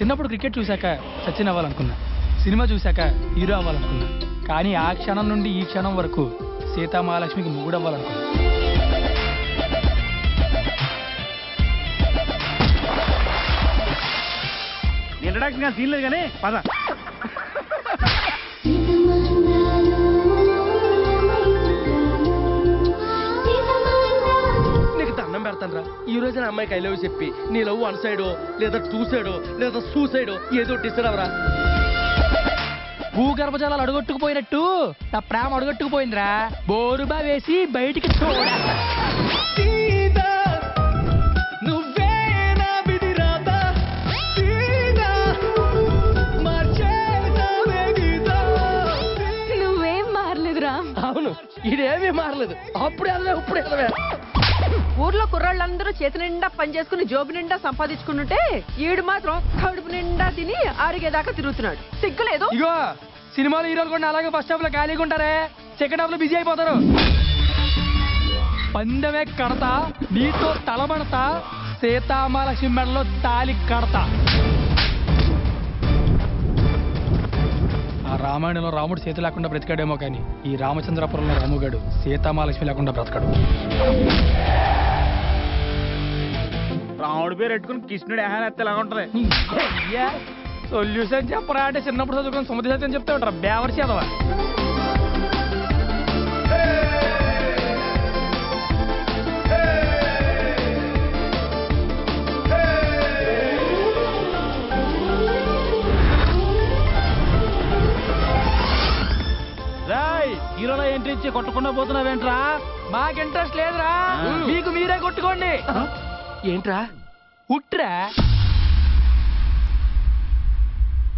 చిన్నప్పుడు క్రికెట్ చూశాక సచిన్ అవ్వాలనుకున్నా, సినిమా చూశాక హీరో అవ్వాలనుకున్నా, కానీ ఆ క్షణం నుండి ఈ క్షణం వరకు సీతామహాలక్ష్మికి మొగుడు అవ్వాలనుకున్నా. ఇంట్రడక్షన్ సీన్ లేదు కానీ పద. నీకు దండం పెడతాను, ఈ రోజున అమ్మాయికి ఐ లవ్ చెప్పి నీ లవ్ వన్ సైడో లేదా టూ సైడో లేదా సూసైడో ఏదో డిసైడవరా. భూగర్భజలాలు అడుగొట్టుకుపోయినట్టు నా ప్రేమ అడుగొట్టుకుపోయిందిరా. బోరుబా వేసి బయటికి చూడ. నువ్వేం మారలేదురా. అవును, ఇదేమీ మారలేదు. అప్పుడు వెళ్ళవే ఇప్పుడు వెళ్ళవే. ఊర్లో కుర్రాళ్ళందరూ చేతి నిండా పని చేసుకుని జోబు నిండా సంపాదించుకుంటుంటే ఈడు మాత్రం కడుపు నిండా తిని ఆరిగేదాకా తిరుగుతున్నాడు. సిగ్గులేదు. ఇగో సినిమాలో హీరోలు కూడా అలాగే ఫస్ట్ హాఫ్ లో ఖాళీగా ఉంటారే, సెకండ్ హాఫ్ లో బిజీ అయిపోతారు. పందెమే కడతా, నీతో తలబడతా, సీతామహాలక్ష్మి మెడలో తాలి కడతా. ఆ రామాయణంలో రాముడు సీత లేకుండా బ్రతికాడేమో కానీ ఈ రామచంద్రపురంలో రాముగాడు సీతామహాలక్ష్మి లేకుండా బ్రతకడు. రాముడి పేరు పెట్టుకుని కృష్ణుడు ఏహాన్ ఎత్తే ఎలా ఉంటది. సొల్యూషన్ చెప్పరా అంటే చిన్నప్పుడు చదువుకుని సుమతి సత్యం చెప్తే ఉంటారా బేవర్సి అదవా. రాయ్ హీరోలో ఎంట్రీ ఇచ్చి కొట్టకుండా పోతున్నావేంట్రా? మాకు ఇంట్రెస్ట్ లేదురా, మీకు మీరే కొట్టుకోండి. ఏంట్రా ఉట్రా